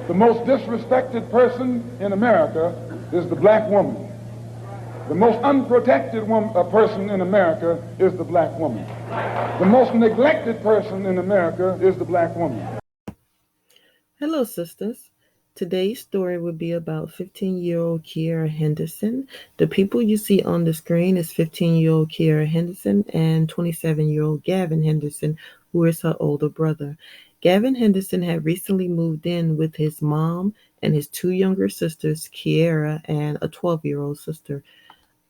The most disrespected person in America is the black woman. The most unprotected person in America is the black woman. The most neglected person in America is the black woman. Hello, sisters. Today's story will be about 15-year-old Kiera Henderson. The people you see on the screen is 15-year-old Kiera Henderson and 27-year-old Gavin Henderson, who is her older brother. Gavin Henderson had recently moved in with his mom and his two younger sisters, Kiera and a 12-year-old sister,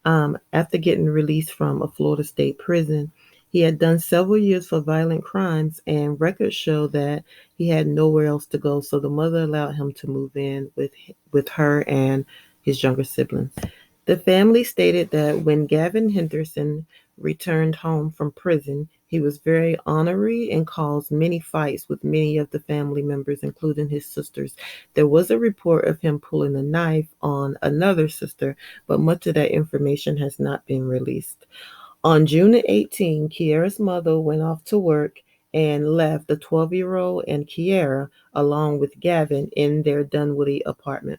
after getting released from a Florida state prison. He had done several years for violent crimes, and records show that he had nowhere else to go, so the mother allowed him to move in with her and his younger siblings. The family stated that when Gavin Henderson returned home from prison, he was very ornery and caused many fights with many of the family members, including his sisters. There was a report of him pulling a knife on another sister, but much of that information has not been released. On June 18, Kiera's mother went off to work and left the 12-year-old and Kiera, along with Gavin, in their Dunwoody apartment.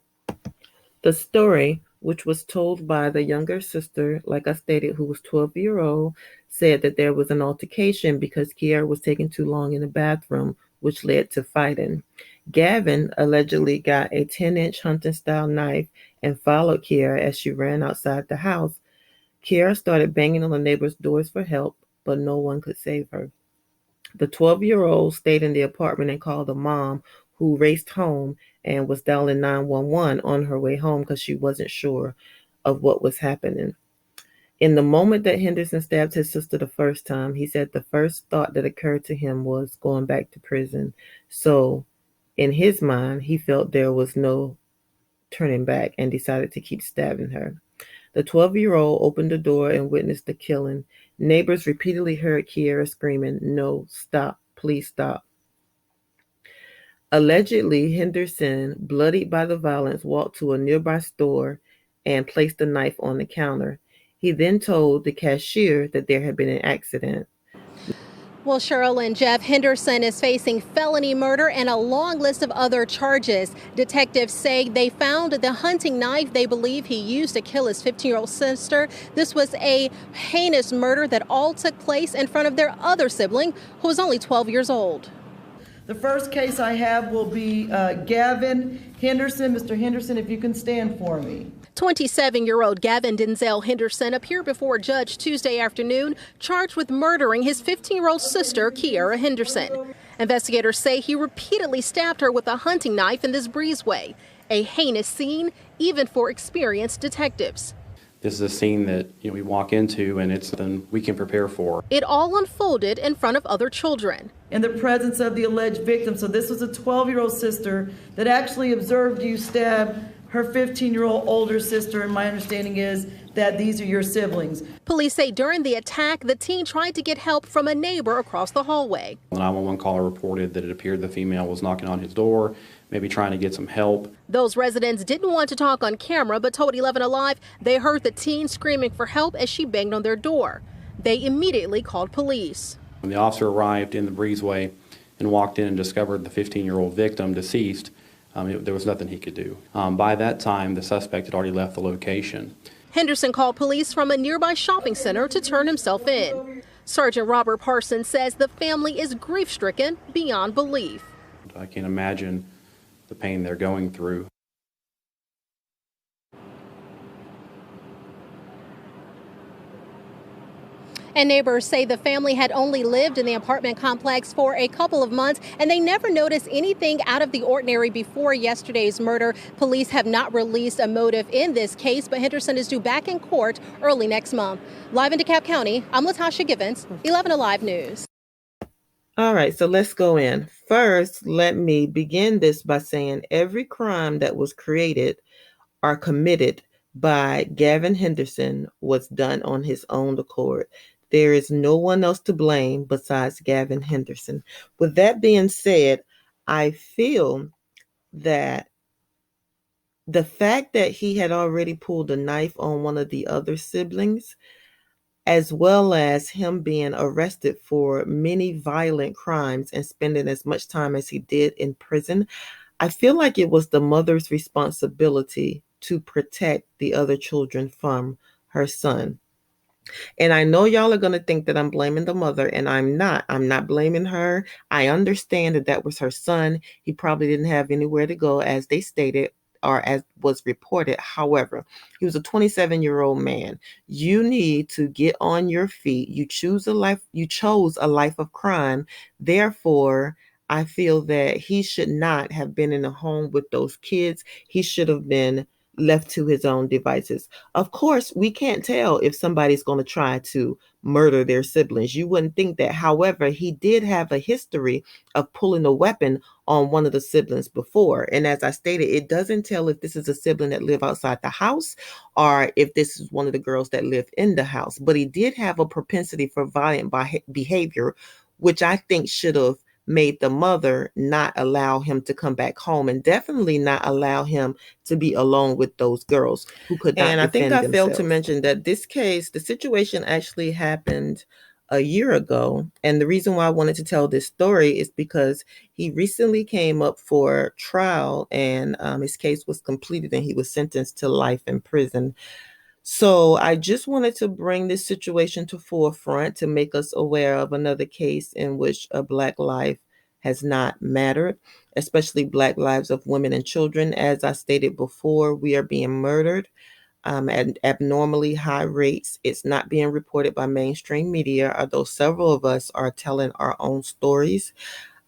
The story, which was told by the younger sister, like I stated, who was 12-year-old, said that there was an altercation because Kiera was taking too long in the bathroom, which led to fighting. Gavin allegedly got a 10-inch hunting-style knife and followed Kiera as she ran outside the house. Kiera started banging on the neighbors' doors for help, but no one could save her. The 12-year-old stayed in the apartment and called a mom, who raced home and was dialing 911 on her way home because she wasn't sure of what was happening. In the moment that Henderson stabbed his sister the first time, he said the first thought that occurred to him was going back to prison. So, in his mind, he felt there was no turning back and decided to keep stabbing her. The 12-year-old opened the door and witnessed the killing. Neighbors repeatedly heard Kiera screaming, "No, stop, please stop." Allegedly, Henderson, bloodied by the violence, walked to a nearby store and placed the knife on the counter. He then told the cashier that there had been an accident. Well, Cheryl and Jeff, Henderson is facing felony murder and a long list of other charges. Detectives say they found the hunting knife they believe he used to kill his 15-year-old sister. This was a heinous murder that all took place in front of their other sibling, who was only 12 years old. The first case I have will be Gavin Henderson. Mr. Henderson, if you can stand for me. 27-year-old Gavin Denzel Henderson appeared before a judge Tuesday afternoon, charged with murdering his 15-year-old sister, Kiera Henderson. Investigators say he repeatedly stabbed her with a hunting knife in this breezeway, a heinous scene even for experienced detectives. This is a scene that we walk into, and it's something we can prepare for. It all unfolded in front of other children. In the presence of the alleged victim. So this was a 12-year-old sister that actually observed you stab her 15-year-old older sister, and my understanding is that these are your siblings. Police say during the attack, the teen tried to get help from a neighbor across the hallway. The 911 caller reported that it appeared the female was knocking on his door, maybe trying to get some help. Those residents didn't want to talk on camera, but told 11 Alive they heard the teen screaming for help as she banged on their door. They immediately called police. When the officer arrived in the breezeway and walked in and discovered the 15-year-old victim deceased, there was nothing he could do. By that time, the suspect had already left the location. Henderson called police from a nearby shopping center to turn himself in. Sergeant Robert Parsons says the family is grief-stricken beyond belief. I can't imagine the pain they're going through. And neighbors say the family had only lived in the apartment complex for a couple of months, and they never noticed anything out of the ordinary before yesterday's murder. Police have not released a motive in this case, but Henderson is due back in court early next month. Live in DeKalb County, I'm Latasha Givens, 11 Alive News. All right, so let's go in. First, let me begin this by saying every crime that was created or committed by Gavin Henderson was done on his own accord. There is no one else to blame besides Gavin Henderson. With that being said, I feel that the fact that he had already pulled a knife on one of the other siblings, as well as him being arrested for many violent crimes and spending as much time as he did in prison, I feel like it was the mother's responsibility to protect the other children from her son. And I know y'all are going to think that I'm blaming the mother, and I'm not. I'm not blaming her. I understand that that was her son. He probably didn't have anywhere to go, as they stated, or as was reported. However, he was a 27-year-old man. You need to get on your feet. You chose a life of crime. Therefore, I feel that he should not have been in a home with those kids. He should have been left to his own devices. Of course, we can't tell if somebody's going to try to murder their siblings. You wouldn't think that. However, he did have a history of pulling a weapon on one of the siblings before. And as I stated, it doesn't tell if this is a sibling that live outside the house or if this is one of the girls that live in the house. But he did have a propensity for violent behavior, which I think should have made the mother not allow him to come back home, and definitely not allow him to be alone with those girls who could not defend themselves. And I think I failed to mention that this case, the situation actually happened a year ago. And the reason why I wanted to tell this story is because he recently came up for trial, and his case was completed and he was sentenced to life in prison. So I just wanted to bring this situation to forefront to make us aware of another case in which a Black life has not mattered, especially Black lives of women and children. As I stated before, we are being murdered at abnormally high rates. It's not being reported by mainstream media, although several of us are telling our own stories.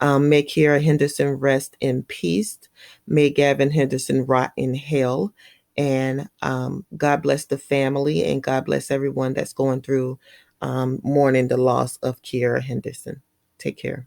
May Kiera Henderson rest in peace. May Gavin Henderson rot in hell. And God bless the family, and God bless everyone that's going through mourning the loss of Kiera Henderson. Take care.